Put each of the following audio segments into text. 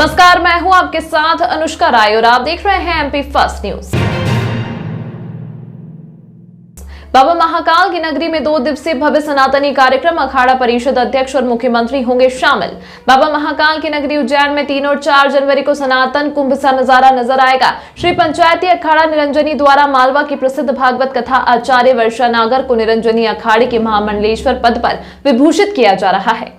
नमस्कार, मैं हूं आपके साथ अनुष्का राय और आप देख रहे हैं एमपी फर्स्ट न्यूज। बाबा महाकाल की नगरी में 2 दिवसीय भव्य सनातनी कार्यक्रम, अखाड़ा परिषद अध्यक्ष और मुख्यमंत्री होंगे शामिल। बाबा महाकाल की नगरी उज्जैन में 3 और 4 जनवरी को सनातन कुंभ सा नजारा नजर आएगा। श्री पंचायती अखाड़ा निरंजनी द्वारा मालवा की प्रसिद्ध भागवत कथा आचार्य वर्षा नागर को निरंजनी अखाड़े के महामंडलेश्वर पद पर विभूषित किया जा रहा है।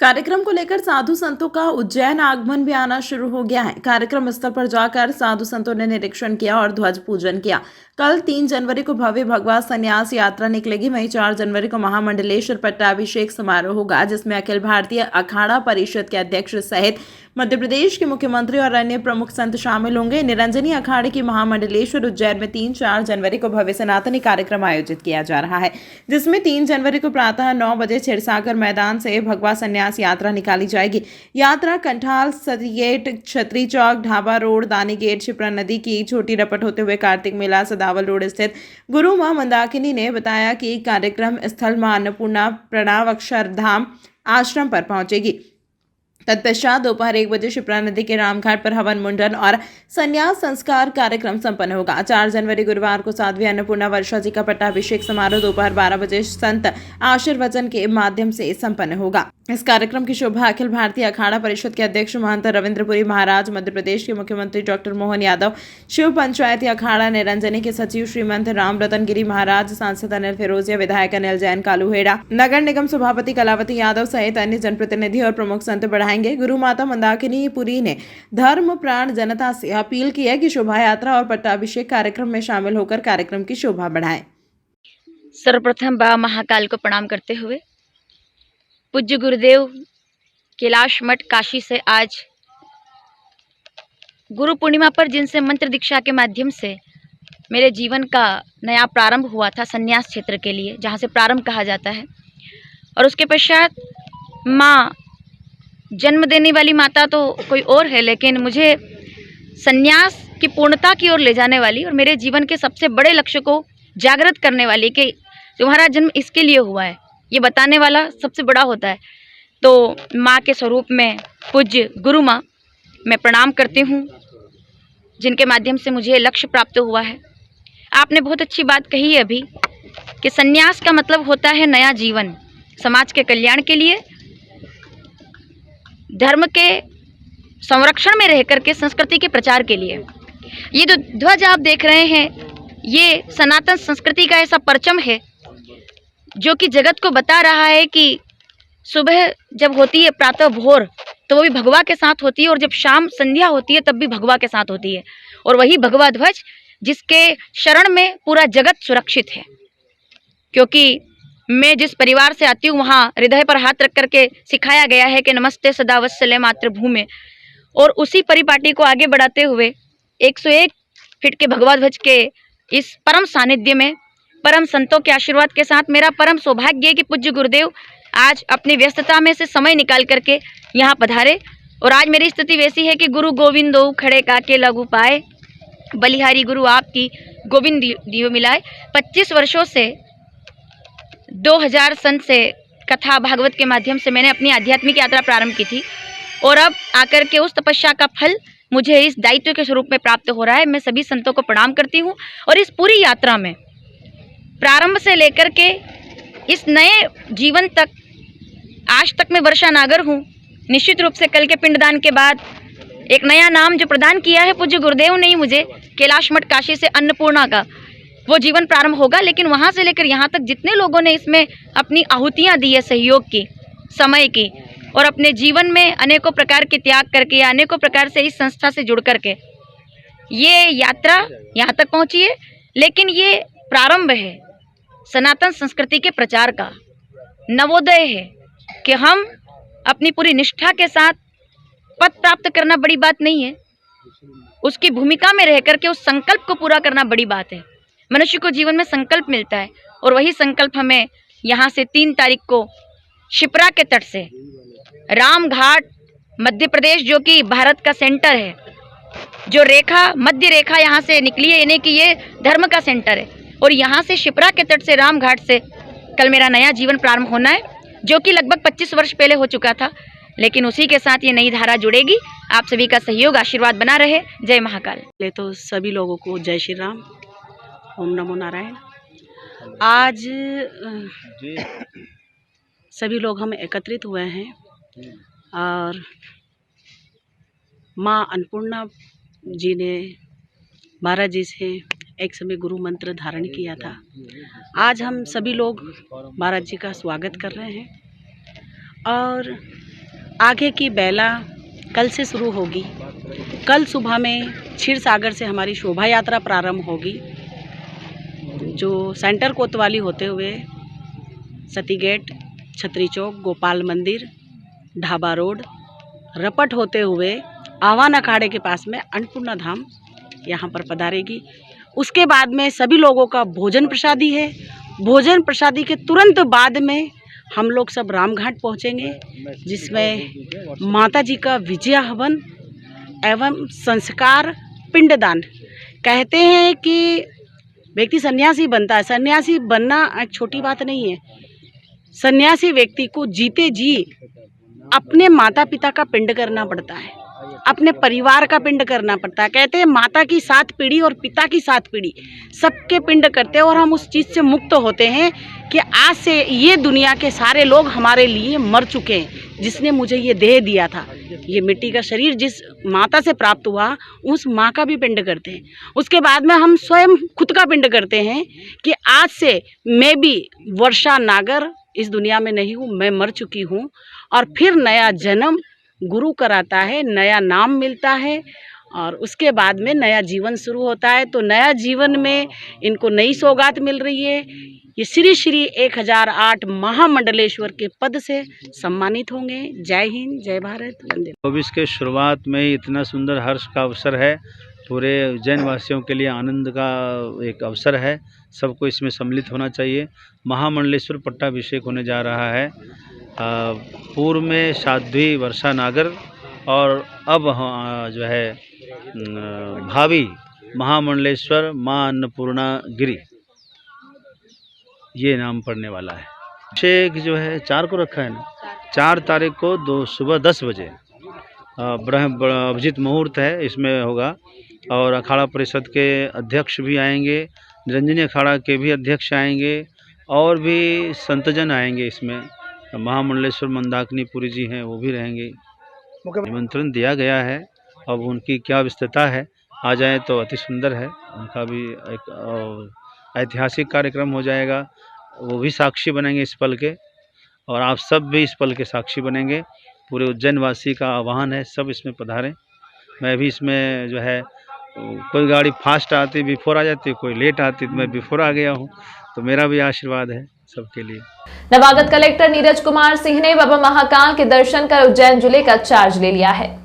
कार्यक्रम को लेकर साधु संतों का उज्जैन आगमन भी आना शुरू हो गया है। कार्यक्रम स्थल पर जाकर साधु संतों ने निरीक्षण किया और ध्वज पूजन किया। कल 3 जनवरी को भव्य भगवा संन्यास यात्रा निकलेगी। वहीं 4 जनवरी को महामंडलेश्वर पट्टाभिषेक समारोह होगा, जिसमें अखिल भारतीय अखाड़ा परिषद के अध्यक्ष सहित मध्य प्रदेश के मुख्यमंत्री और अन्य प्रमुख संत शामिल होंगे। निरंजनी अखाड़े की महामंडलेश्वर उज्जैन में 3-4 जनवरी को भव्य सनातनी कार्यक्रम आयोजित किया जा रहा है, जिसमें 3 जनवरी को प्रातः 9 बजे क्षीरसागर मैदान से भगवा संन्यास यात्रा निकाली जाएगी। यात्रा कंठाल, सतीगेट, छतरी चौक, ढाबा रोड, दानी गेट, शिप्रा नदी की छोटी रपट होते हुए कार्तिक मेला सदावल रोड स्थित गुरु मां मंदाकिनी ने बताया कि कार्यक्रम स्थल मां अन्नपूर्णा प्रणव अक्षरधाम आश्रम पर पहुंचेगी। तत्पश्चात दोपहर 1 बजे शिप्रा नदी के रामघाट पर हवन मुंडन और संन्यास संस्कार कार्यक्रम संपन्न होगा। 4 जनवरी गुरुवार को साध्वी अन्नपूर्णा वर्षा जी का पट्टाभिषेक समारोह दोपहर 12 बजे संत आशीर्वचन के माध्यम से संपन्न होगा। इस कार्यक्रम की शोभा अखिल भारतीय अखाड़ा परिषद के अध्यक्ष महंत रविंद्रपुरी महाराज, मध्य प्रदेश के मुख्यमंत्री डॉक्टर मोहन यादव, शिव पंचायती अखाड़ा निरंजनी के सचिव श्रीमंत राम रतन गिरी महाराज, सांसद अनिल फिरोजिया, विधायक अनिल जैन कालूहेड़ा, नगर निगम सभापति कलावती यादव सहित अन्य जनप्रतिनिधि और प्रमुख संत बढ़ाएंगे। गुरु माता मंदाकिनी पुरी ने धर्म प्राण जनता से अपील की है कि शोभा यात्रा और पट्टाभिषेक कार्यक्रम में शामिल होकर कार्यक्रम की शोभा बढ़ाएं। सर्वप्रथम बाबा महाकाल को प्रणाम करते हुए पूज्य गुरुदेव कैलाश मठ काशी से आज गुरु पूर्णिमा पर जिनसे मंत्र दीक्षा के माध्यम से मेरे जीवन का नया प्रारंभ हुआ था संन्यास क्षेत्र के लिए, जहाँ से प्रारंभ कहा जाता है, और उसके पश्चात माँ जन्म देने वाली माता तो कोई और है, लेकिन मुझे संन्यास की पूर्णता की ओर ले जाने वाली और मेरे जीवन के सबसे बड़े लक्ष्य को जागृत करने वाली कि तुम्हारा जन्म इसके लिए हुआ है, ये बताने वाला सबसे बड़ा होता है। तो माँ के स्वरूप में पूज्य गुरु माँ मैं प्रणाम करती हूँ, जिनके माध्यम से मुझे लक्ष्य प्राप्त हुआ है। आपने बहुत अच्छी बात कही है अभी कि संन्यास का मतलब होता है नया जीवन, समाज के कल्याण के लिए, धर्म के संरक्षण में रह करके संस्कृति के प्रचार के लिए। ये जो ध्वज आप देख रहे हैं, ये सनातन संस्कृति का ऐसा परचम है जो कि जगत को बता रहा है कि सुबह जब होती है प्रातः भोर, तो वो भी भगवा के साथ होती है, और जब शाम संध्या होती है तब भी भगवा के साथ होती है। और वही भगवा ध्वज जिसके शरण में पूरा जगत सुरक्षित है। क्योंकि मैं जिस परिवार से आती हूँ, वहाँ हृदय पर हाथ रख करके सिखाया गया है कि नमस्ते सदा वत्सले मातृभूमि, और उसी परिपाटी को आगे बढ़ाते हुए 101 फीट के भगवा ध्वज के इस परम सानिध्य में परम संतों के आशीर्वाद के साथ मेरा परम सौभाग्य है कि पूज्य गुरुदेव आज अपनी व्यस्तता में से समय निकाल करके यहाँ पधारे। और आज मेरी स्थिति वैसी है कि गुरु गोविंदो खड़े काके लघु पाए, बलिहारी गुरु आपकी गोविंद दियो मिलाए। 25 वर्षों से 2000 सन से कथा भागवत के माध्यम से मैंने अपनी आध्यात्मिक यात्रा प्रारंभ की थी, और अब आकर के उस तपस्या का फल मुझे इस दायित्व के स्वरूप में प्राप्त हो रहा है। मैं सभी संतों को प्रणाम करती हूँ, और इस पूरी यात्रा में प्रारंभ से लेकर के इस नए जीवन तक आज तक मैं वर्षा नागर हूँ। निश्चित रूप से कल के पिंडदान के बाद एक नया नाम जो प्रदान किया है पूज्य गुरुदेव ने ही मुझे, कैलाश मठ काशी से अन्नपूर्णा का, वो जीवन प्रारंभ होगा। लेकिन वहाँ से लेकर यहाँ तक जितने लोगों ने इसमें अपनी आहुतियाँ दी है, सहयोग की, समय की, और अपने जीवन में अनेकों प्रकार के त्याग करके या अनेकों प्रकार से इस संस्था से जुड़ करके ये यात्रा यहाँ तक पहुँची है। लेकिन ये प्रारंभ है सनातन संस्कृति के प्रचार का, नवोदय है कि हम अपनी पूरी निष्ठा के साथ पद प्राप्त करना बड़ी बात नहीं है, उसकी भूमिका में रह करके उस संकल्प को पूरा करना बड़ी बात है। मनुष्य को जीवन में संकल्प मिलता है, और वही संकल्प हमें यहाँ से 3 तारीख को शिप्रा के तट से रामघाट मध्य प्रदेश, जो कि भारत का सेंटर है, जो रेखा मध्य रेखा यहाँ से निकली है, यानी कि ये धर्म का सेंटर है, और यहाँ से शिप्रा के तट से रामघाट से कल मेरा नया जीवन प्रारंभ होना है, जो कि लगभग 25 वर्ष पहले हो चुका था। लेकिन उसी के साथ ये नई धारा जुड़ेगी आप सभी का सहयोग आशीर्वाद बना रहे। जय महाकाल। पहले तो सभी लोगों को जय श्री राम, ओम नमो नारायण। आज सभी लोग हम एकत्रित हुए हैं और माँ अन्नपूर्णा जी ने महाराज जी से एक समय गुरु मंत्र धारण किया था। आज हम सभी लोग महाराज जी का स्वागत कर रहे हैं और आगे की बेला कल से शुरू होगी। कल सुबह में क्षीर सागर से हमारी शोभा यात्रा प्रारंभ होगी, जो सेंटर कोतवाली होते हुए सती गेट, छतरी चौक, गोपाल मंदिर, ढाबा रोड, रपट होते हुए आह्वान अखाड़े के पास में अन्नपूर्णा धाम यहाँ पर पधारेगी। उसके बाद में सभी लोगों का भोजन प्रसादी है। भोजन प्रसादी के तुरंत बाद में हम लोग सब रामघाट पहुँचेंगे, जिसमें माता जी का विजया हवन एवं संस्कार पिंडदान। कहते हैं कि व्यक्ति सन्यासी बनता है। सन्यासी बनना एक छोटी बात नहीं है। सन्यासी व्यक्ति को जीते जी अपने माता पिता का पिंड करना पड़ता है, अपने परिवार का पिंड करना पड़ता है। कहते हैं माता की 7 पीढ़ी और पिता की 7 पीढ़ी सबके पिंड करते हैं और हम उस चीज़ से मुक्त होते हैं कि आज से ये दुनिया के सारे लोग हमारे लिए मर चुके हैं। जिसने मुझे ये देह दिया था, ये मिट्टी का शरीर जिस माता से प्राप्त हुआ, उस माँ का भी पिंड करते हैं। उसके बाद में हम स्वयं खुद का पिंड करते हैं कि आज से मैं भी वर्षा नागर इस दुनिया में नहीं हूँ, मैं मर चुकी हूँ। और फिर नया जन्म गुरु कराता है, नया नाम मिलता है और उसके बाद में नया जीवन शुरू होता है। तो नया जीवन में इनको नई सौगात मिल रही है। ये श्री श्री 1008 महामंडलेश्वर के पद से सम्मानित होंगे। जय हिंद, जय भारत, वंदे। 24 के शुरुआत में ही इतना सुंदर हर्ष का अवसर है। पूरे उज्जैन वासियों के लिए आनंद का एक अवसर है। सबको इसमें सम्मिलित होना चाहिए। महामंडलेश्वर पट्टाभिषेक होने जा रहा है। पूर्व में साध्वी वर्षा नागर और अब जो है भावी महामंडलेश्वर माँ अन्नपूर्णा गिरी, ये नाम पड़ने वाला है। अभिषेक जो है 4 को रखा है ना, 4 तारीख को सुबह 10 बजे ब्रह्म अभिजीत मुहूर्त है, इसमें होगा। और अखाड़ा परिषद के अध्यक्ष भी आएंगे, निरंजनी अखाड़ा के भी अध्यक्ष आएंगे और भी संतजन आएंगे। इसमें महामंडलेश्वर मंदाकिनी पुरी जी हैं, वो भी रहेंगे। निमंत्रण दिया गया है। अब उनकी क्या व्यस्तता है, आ जाए तो अति सुंदर है। उनका भी एक ऐतिहासिक कार्यक्रम हो जाएगा, वो भी साक्षी बनेंगे इस पल के, और आप सब भी इस पल के साक्षी बनेंगे। पूरे उज्जैन वासी का आह्वान है, सब इसमें पधारें। मैं भी इसमें जो है, कोई गाड़ी फास्ट आती बिफोर आ जाती, कोई लेट आती तो मैं बिफोर आ गया हूँ, तो मेरा भी आशीर्वाद है सबके लिए। नवागत कलेक्टर नीरज कुमार सिंह ने बाबा महाकाल के दर्शन कर उज्जैन जिले का चार्ज ले लिया है।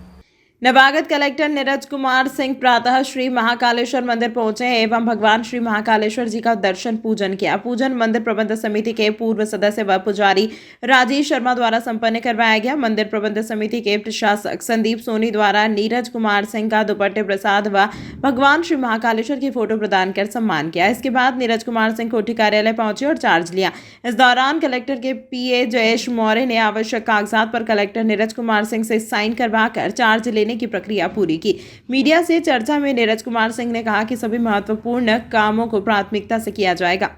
नवागत कलेक्टर नीरज कुमार सिंह प्रातः श्री महाकालेश्वर मंदिर पहुंचे एवं भगवान श्री महाकालेश्वर जी का दर्शन पूजन किया। पूजन मंदिर प्रबंध समिति के पूर्व सदस्य व पुजारी राजेश शर्मा द्वारा संपन्न करवाया गया। मंदिर प्रबंध समिति के प्रशासक संदीप सोनी द्वारा नीरज कुमार सिंह का दुपट्टे प्रसाद व भगवान श्री महाकालेश्वर की फोटो प्रदान कर सम्मान किया। इसके बाद नीरज कुमार सिंह कोठी कार्यालय पहुंचे और चार्ज लिया। इस दौरान कलेक्टर के पीए जयेश मौर्य ने आवश्यक कागजात पर कलेक्टर नीरज कुमार सिंह से साइन करवाकर चार्ज लेने की प्रक्रिया पूरी की। मीडिया से चर्चा में नीरज कुमार सिंह ने कहा कि सभी महत्वपूर्ण कामों को प्राथमिकता से किया जाएगा।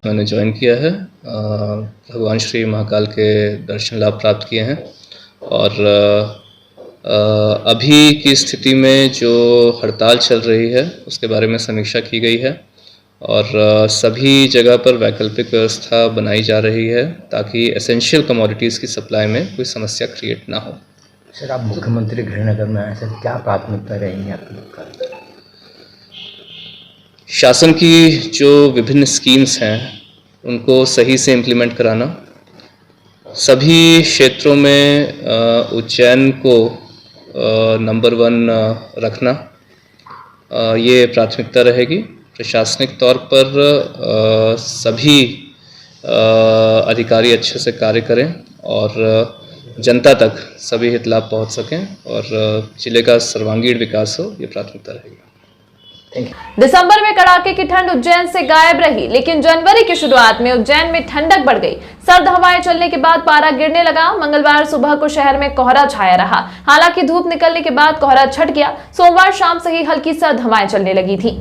मैंने ज्वाइन किया है, भगवान श्री महाकाल के दर्शन लाभ प्राप्त किए हैं और अभी की स्थिति में जो हड़ताल चल रही है उसके बारे में समीक्षा की गई है और सभी जगह पर वैकल्पिक व्यवस्था बनाई जा रही है ताकि एसेंशियल कमोडिटीज़ की सप्लाई में कोई समस्या क्रिएट ना हो। सर, आप मुख्यमंत्री गृहनगर में आए, सर क्या प्राथमिकता रहेंगी आपकी? शासन की जो विभिन्न स्कीम्स हैं उनको सही से इम्प्लीमेंट कराना, सभी क्षेत्रों में उज्जैन को नंबर 1 रखना, ये प्राथमिकता रहेगी। प्रशासनिक तौर पर सभी अधिकारी अच्छे से कार्य करें और जनता तक सभी हित लाभ पहुँच सकें और जिले का सर्वांगीण विकास हो, ये प्राथमिकता रहेगी। दिसंबर में कड़ाके की ठंड उज्जैन से गायब रही, लेकिन जनवरी की शुरुआत में उज्जैन में ठंडक बढ़ गई। सर्द हवाएं चलने के बाद पारा गिरने लगा। मंगलवार सुबह को शहर में कोहरा छाया रहा। हालांकि धूप निकलने के बाद कोहरा छट गया। सोमवार शाम से ही हल्की सर्द हवाएं चलने लगी थी।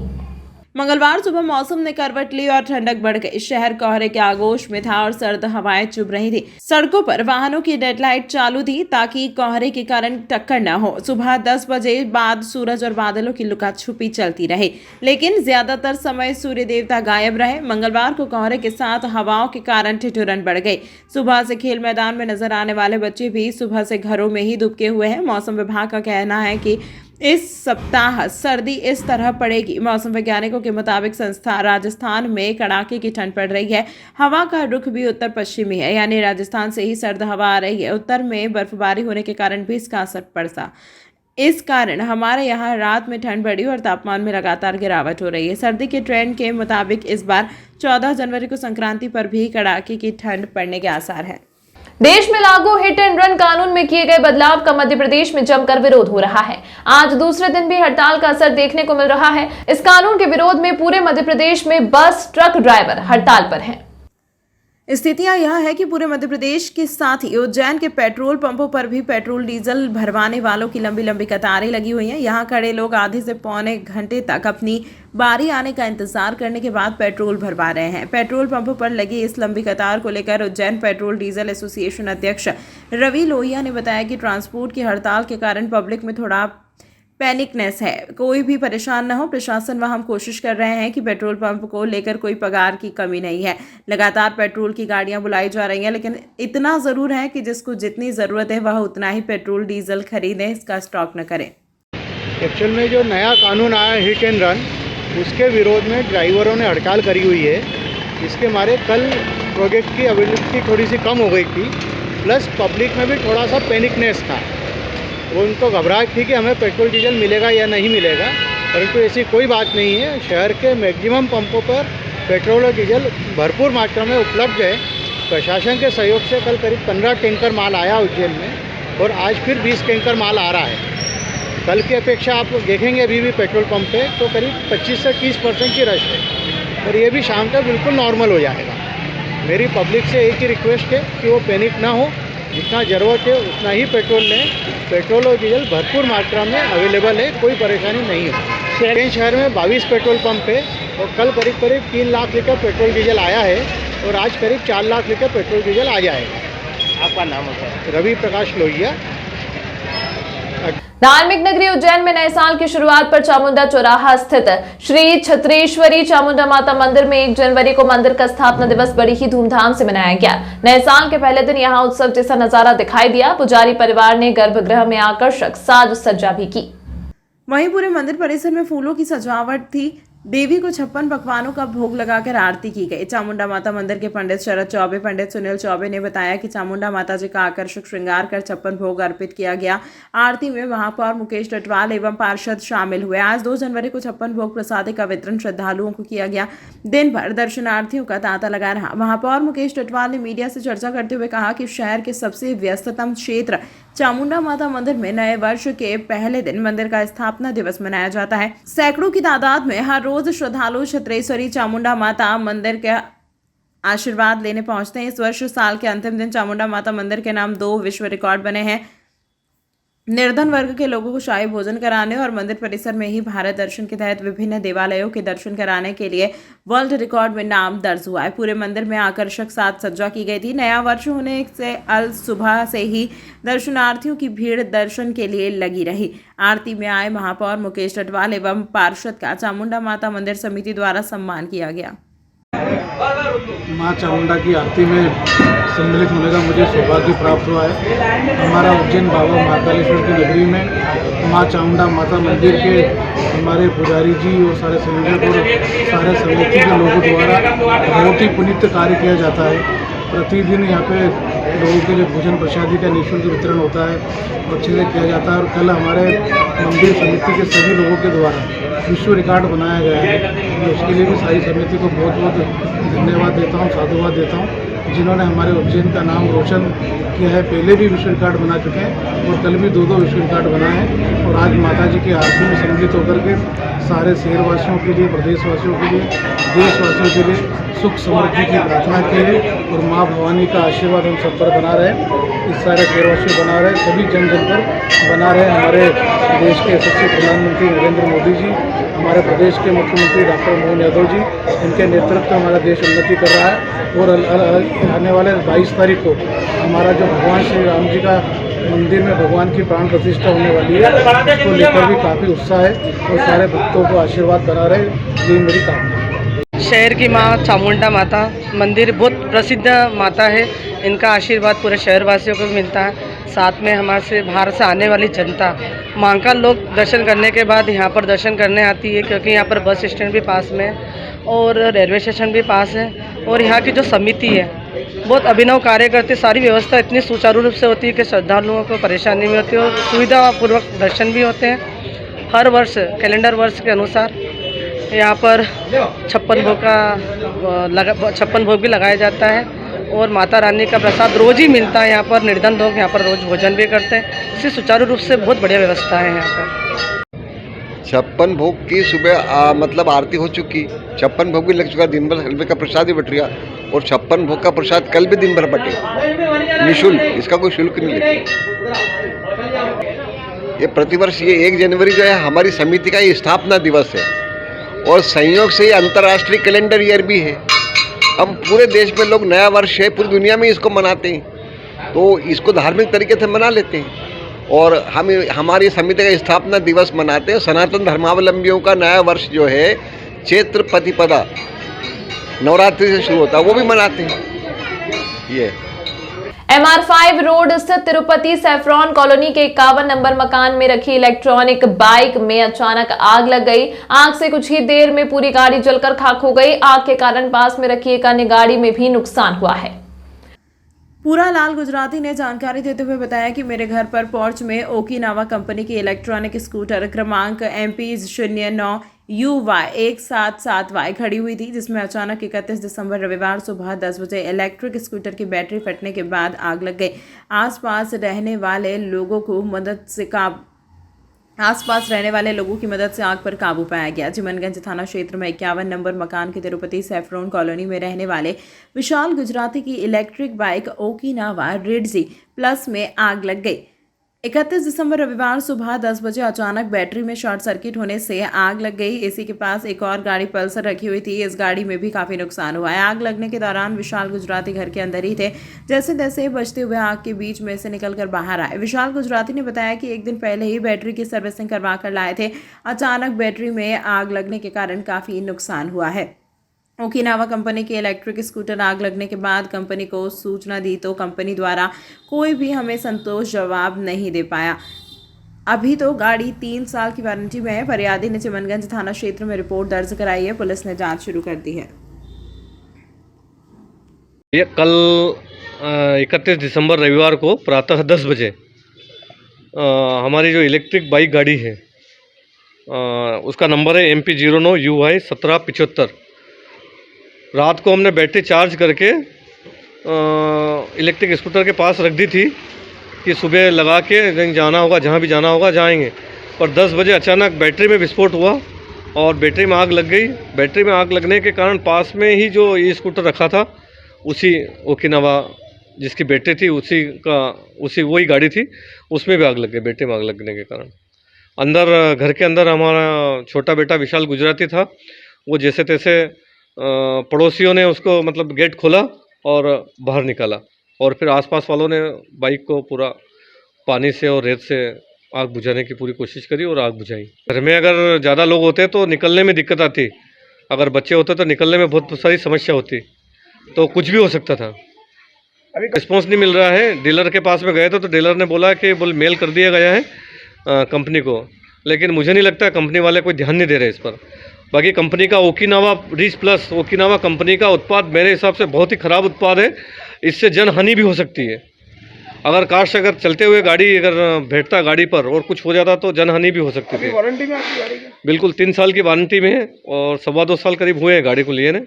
मंगलवार सुबह मौसम ने करवट ली और ठंडक बढ़ गई। शहर कोहरे के आगोश में था और सर्द हवाएं चुभ रही थी। सड़कों पर वाहनों की डेडलाइट चालू थी ताकि कोहरे के कारण टक्कर न हो। सुबह 10 बजे बाद सूरज और बादलों की लुका छुपी चलती रही, लेकिन ज्यादातर समय सूर्य देवता गायब रहे। मंगलवार को कोहरे के साथ हवाओं के कारण ठिठुरन बढ़ गई। सुबह से खेल मैदान में नजर आने वाले बच्चे भी सुबह से घरों में ही दुबके हुए हैं। मौसम विभाग का कहना है कि इस सप्ताह सर्दी इस तरह पड़ेगी। मौसम वैज्ञानिकों के मुताबिक संस्था राजस्थान में कड़ाके की ठंड पड़ रही है। हवा का रुख भी उत्तर पश्चिमी है, यानी राजस्थान से ही सर्द हवा आ रही है। उत्तर में बर्फबारी होने के कारण भी इसका असर पड़ता। इस कारण हमारे यहाँ रात में ठंड बढ़ी और तापमान में लगातार गिरावट हो रही है। सर्दी के ट्रेंड के मुताबिक इस बार 14 जनवरी को संक्रांति पर भी कड़ाके की ठंड पड़ने के आसार है। देश में लागू हिट एंड रन कानून में किए गए बदलाव का मध्य प्रदेश में जमकर विरोध हो रहा है। आज दूसरे दिन भी हड़ताल का असर देखने को मिल रहा है। इस कानून के विरोध में पूरे मध्य प्रदेश में बस ट्रक ड्राइवर हड़ताल पर हैं। स्थितियां यह है कि पूरे मध्य प्रदेश के साथ ही उज्जैन के पेट्रोल पंपों पर भी पेट्रोल डीजल भरवाने वालों की लंबी लंबी कतारें लगी हुई हैं। यहां खड़े लोग आधे से पौने घंटे तक अपनी बारी आने का इंतजार करने के बाद पेट्रोल भरवा रहे हैं। पेट्रोल पंपों पर लगी इस लंबी कतार को लेकर उज्जैन पेट्रोल डीजल एसोसिएशन अध्यक्ष रवि लोहिया ने बताया कि ट्रांसपोर्ट की हड़ताल के कारण पब्लिक में थोड़ा पैनिकनेस है। कोई भी परेशान न हो। प्रशासन व हम कोशिश कर रहे हैं कि पेट्रोल पंप को लेकर कोई पगार की कमी नहीं है। लगातार पेट्रोल की गाड़ियां बुलाई जा रही हैं, लेकिन इतना ज़रूर है कि जिसको जितनी ज़रूरत है वह उतना ही पेट्रोल डीजल खरीदें, इसका स्टॉक न करें। एक्चुअल में जो नया कानून आया है हिट एंड रन, उसके विरोध में ड्राइवरों ने हड़ताल करी हुई है। इसके मारे कल प्रोजेक्ट की अवेलेबिलिटी थोड़ी सी कम हो गई थी, प्लस पब्लिक में भी थोड़ा सा पैनिकनेस था। वो उनको घबराहट थी कि हमें पेट्रोल डीजल मिलेगा या नहीं मिलेगा, परंतु ऐसी कोई बात नहीं है। शहर के मैक्सिमम पंपों पर पेट्रोल और डीजल भरपूर मात्रा में उपलब्ध है। प्रशासन के सहयोग से कल करीब 15 टैंकर माल आया उज्जैन में और आज फिर 20 टैंकर माल आ रहा है। कल की अपेक्षा आप देखेंगे अभी भी पेट्रोल पंप पे तो करीब 25 से 30% की रश है और ये भी शाम तक बिल्कुल नॉर्मल हो जाएगा। मेरी पब्लिक से एक ही रिक्वेस्ट है कि वो पैनिक ना हो, जितना ज़रूरत है उतना ही पेट्रोल लें। पेट्रोल और डीजल भरपूर मात्रा में अवेलेबल है, कोई परेशानी नहीं है। उज्जैन शहर में 22 पेट्रोल पंप है और कल करीब 3 लाख लीटर पेट्रोल डीजल आया है और आज करीब 4 लाख लीटर पेट्रोल डीजल आ जाएगा। आपका नाम होता है? रवि प्रकाश लोहिया। धार्मिक नगरी उज्जैन में नए साल की शुरुआत पर चामुंडा चौराहा स्थित श्री छत्रेश्वरी चामुंडा माता मंदिर में 1 जनवरी को मंदिर का स्थापना दिवस बड़ी ही धूमधाम से मनाया गया। नए साल के पहले दिन यहां उत्सव जैसा नजारा दिखाई दिया। पुजारी परिवार ने गर्भगृह में आकर्षक साज सज्जा भी की। वहीं पूरे मंदिर परिसर में फूलों की सजावट थी। देवी को 56 पकवानों का भोग लगाकर आरती की गई। चामुंडा माता मंदिर के पंडित शरद चौबे, पंडित सुनील चौबे ने बताया कि चामुंडा माता जी का आकर्षक श्रृंगार कर 56 भोग अर्पित किया गया। आरती में महापौर मुकेश टटवाल एवं पार्षद शामिल हुए। आज 2 जनवरी को 56 भोग प्रसादी का वितरण श्रद्धालुओं को किया गया। दिन भर दर्शनार्थियों का तांता लगा रहा। महापौर मुकेश टटवाल ने मीडिया से चर्चा करते हुए कहा कि शहर के सबसे व्यस्ततम क्षेत्र चामुंडा माता मंदिर में नए वर्ष के पहले दिन मंदिर का स्थापना दिवस मनाया जाता है। सैकड़ों की तादाद में हर रोज श्रद्धालु छत्रेश्वरी चामुंडा माता मंदिर के आशीर्वाद लेने पहुंचते हैं। इस वर्ष साल के अंतिम दिन चामुंडा माता मंदिर के नाम 2 विश्व रिकॉर्ड बने हैं। निर्धन वर्ग के लोगों को शाही भोजन कराने और मंदिर परिसर में ही भारत दर्शन के तहत विभिन्न देवालयों के दर्शन कराने के लिए वर्ल्ड रिकॉर्ड में नाम दर्ज हुआ है। पूरे मंदिर में आकर्षक साज सज्जा की गई थी। नया वर्ष होने से अल सुबह से ही दर्शनार्थियों की भीड़ दर्शन के लिए लगी रही। आरती में आए महापौर मुकेश टटवाल एवं पार्षद का चामुंडा माता मंदिर समिति द्वारा सम्मान किया गया। माँ चामुंडा की आरती में सम्मिलित होने का मुझे सौभाग्य प्राप्त हुआ है। हमारा उज्जैन बाबा महाकालेश्वर की नगरी में माँ चामुंडा माता मंदिर के हमारे पुजारी जी और सारे संयोजक और सारे समिति के लोगों द्वारा बहुत ही पुनीत कार्य किया जाता है। प्रतिदिन यहाँ पे लोगों के लिए भोजन प्रसादी का निःशुल्क वितरण होता है और अच्छे से किया जाता है। और कल हमारे मंदिर समिति के सभी लोगों के द्वारा विश्व रिकॉर्ड बनाया गया है। मैं उसके लिए भी सारी समिति को बहुत बहुत धन्यवाद देता हूँ, साधुवाद देता हूँ। जिन्होंने हमारे उज्जैन का नाम रोशन किया है। पहले भी विश्व रिकॉर्ड बना चुके हैं और कल भी 2 विश्व रिकॉर्ड बनाए हैं। और आज माता जी की आरती में सम्मिलित होकर के सारे शहरवासियों के लिए, प्रदेशवासियों के लिए, देशवासियों के लिए सुख समृद्धि की प्रार्थना की है और माँ भवानी का आशीर्वाद हम सब पर बना रहे, इस सारे शहरवासियों बना रहे, सभी जन जन पर बना रहे। हमारे देश के यशस्वी प्रधानमंत्री नरेंद्र मोदी जी, हमारे प्रदेश के मुख्यमंत्री डॉक्टर मोहन यादव जी, इनके नेतृत्व में हमारा देश उन्नति कर रहा है। और आने वाले 22 तारीख को हमारा जो भगवान श्री राम जी का मंदिर में भगवान की प्राण प्रतिष्ठा होने वाली है, उसको लेकर भी काफ़ी उत्साह है और सारे भक्तों को आशीर्वाद बना रहे, ये मेरी कामना है। शहर की माँ चामुंडा माता मंदिर बहुत प्रसिद्ध माता है, इनका आशीर्वाद पूरे शहरवासियों को मिलता है। साथ में हमारे से बाहर से आने वाली जनता, महाकाल लोग दर्शन करने के बाद यहाँ पर दर्शन करने आती है, क्योंकि यहाँ पर बस स्टैंड भी पास में है और रेलवे स्टेशन भी पास है। और यहाँ की जो समिति है बहुत अभिनव कार्य करती, सारी व्यवस्था इतनी सुचारू रूप से होती है कि श्रद्धालुओं को परेशानी नहीं होती और सुविधापूर्वक दर्शन भी होते हैं। हर वर्ष कैलेंडर वर्ष के अनुसार यहाँ पर 56 भोग भी लगाया जाता है और माता रानी का प्रसाद रोज़ ही मिलता है। यहाँ पर निर्धन लोग यहाँ पर रोज़ भोजन भी करते हैं। इससे सुचारू रूप से बहुत बढ़िया व्यवस्था है यहाँ पर। 56 भोग की सुबह मतलब आरती हो चुकी, 56 भोग भी लग चुका, दिन भर हलवे का प्रसाद भी बट गया और 56 भोग का प्रसाद कल भी दिन भर बटे निःशुल्क, इसका कोई शुल्क नहीं लगता। ये प्रतिवर्ष ये 1 जनवरी जो है हमारी समिति का ये स्थापना दिवस है और संयोग से ये अंतर्राष्ट्रीय कैलेंडर ईयर भी है। हम पूरे देश में लोग नया वर्ष है, पूरी दुनिया में इसको मनाते हैं, तो इसको धार्मिक तरीके से मना लेते हैं और हम हमारी समिति का स्थापना दिवस मनाते हैं। सनातन धर्मावलंबियों का नया वर्ष जो है चैत्र प्रतिपदा नवरात्रि से शुरू होता है, वो भी मनाते हैं। ये MR5 रोड स्थित तिरुपति सैफ्रॉन कॉलोनी के 51 नंबर मकान में रखी इलेक्ट्रॉनिक बाइक में अचानक आग लग गई। आग से कुछ ही देर में पूरी गाड़ी जलकर खाक हो गई। आग के कारण पास में रखी एक अन्य गाड़ी में भी नुकसान हुआ है। पूरा लाल गुजराती ने जानकारी देते हुए बताया कि मेरे घर पर पोर्च में ओकिनावा कंपनी की इलेक्ट्रॉनिक स्कूटर क्रमांक MP09 UY 177Y खड़ी हुई थी, जिसमें अचानक 31 दिसंबर रविवार सुबह 10 बजे इलेक्ट्रिक स्कूटर की बैटरी फटने के बाद आग लग गई। आसपास रहने वाले लोगों की मदद से आग पर काबू पाया गया। चिमनगंज थाना क्षेत्र में 51 नंबर मकान के तिरुपति सैफ्रॉन कॉलोनी में रहने वाले विशाल गुजराती की इलेक्ट्रिक बाइक ओकिनावा रिड्जी प्लस में आग लग गई। 31 दिसंबर रविवार सुबह 10 बजे अचानक बैटरी में शॉर्ट सर्किट होने से आग लग गई। इसी के पास एक और गाड़ी पल्सर रखी हुई थी, इस गाड़ी में भी काफ़ी नुकसान हुआ है। आग लगने के दौरान विशाल गुजराती घर के अंदर ही थे। जैसे तैसे बचते हुए आग के बीच में से निकलकर बाहर आए। विशाल गुजराती ने बताया कि एक दिन पहले ही बैटरी की सर्विसिंग करवा कर लाए थे। अचानक बैटरी में आग लगने के कारण काफ़ी नुकसान हुआ है। ओकिनावा कंपनी के इलेक्ट्रिक स्कूटर आग लगने के बाद कंपनी को सूचना दी तो कंपनी द्वारा कोई भी हमें संतोष जवाब नहीं दे पाया। अभी तो गाड़ी 3 साल की वारंटी में है। फरियादी ने चिमनगंज थाना क्षेत्र में रिपोर्ट दर्ज कराई है। पुलिस ने जांच शुरू कर दी है। ये कल 31 दिसंबर रविवार को प्रातः 10 बजे हमारी जो इलेक्ट्रिक बाइक गाड़ी है उसका नंबर है MP09 UY 1775। रात को हमने बैटरी चार्ज करके इलेक्ट्रिक स्कूटर के पास रख दी थी कि सुबह लगा के कहीं जाना होगा, जहाँ भी जाना होगा जाएंगे। पर 10 बजे अचानक बैटरी में विस्फोट हुआ और बैटरी में आग लग गई। बैटरी में आग लगने के कारण पास में ही जो ये स्कूटर रखा था, उसी ओकिनावा जिसकी बैटरी थी उसी वही गाड़ी थी, उसमें भी आग लग गई। बैटरी में आग लगने के कारण अंदर घर के अंदर हमारा छोटा बेटा विशाल गुजराती था। वो जैसे तैसे पड़ोसियों ने उसको मतलब गेट खोला और बाहर निकाला और फिर आसपास वालों ने बाइक को पूरा पानी से और रेत से आग बुझाने की पूरी कोशिश करी और आग बुझाई। घर में अगर ज़्यादा लोग होते तो निकलने में दिक्कत आती, अगर बच्चे होते तो निकलने में बहुत सारी समस्या होती, तो कुछ भी हो सकता था। अभी रिस्पॉन्स नहीं मिल रहा है। डीलर के पास में गए तो डीलर ने बोला कि मेल कर दिया गया है कंपनी को, लेकिन मुझे नहीं लगता कंपनी वाले कोई ध्यान नहीं दे रहे इस पर। बाकी कंपनी का Okinawa rich plus Okinawa company का उत्पाद मेरे हिसाब से बहुत ही ख़राब उत्पाद है। इससे जनहानि भी हो सकती है। अगर चलते हुए गाड़ी अगर बैठता गाड़ी पर और कुछ हो जाता तो जनहानि भी हो सकती थी। वारंटी में आपकी गाड़ी बिल्कुल 3 साल की वारंटी में है और 2.25 साल करीब हुए हैं गाड़ी को लिए ने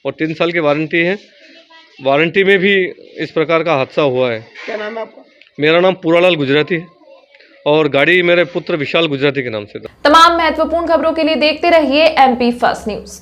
और 3 साल की वारंटी है। वारंटी में भी इस प्रकार का हादसा हुआ है। क्या नाम है आपका? मेरा नाम पूरालाल गुजराती है और गाड़ी मेरे पुत्र विशाल गुजराती के नाम से था। तमाम महत्वपूर्ण खबरों के लिए देखते रहिए MP फर्स्ट न्यूज।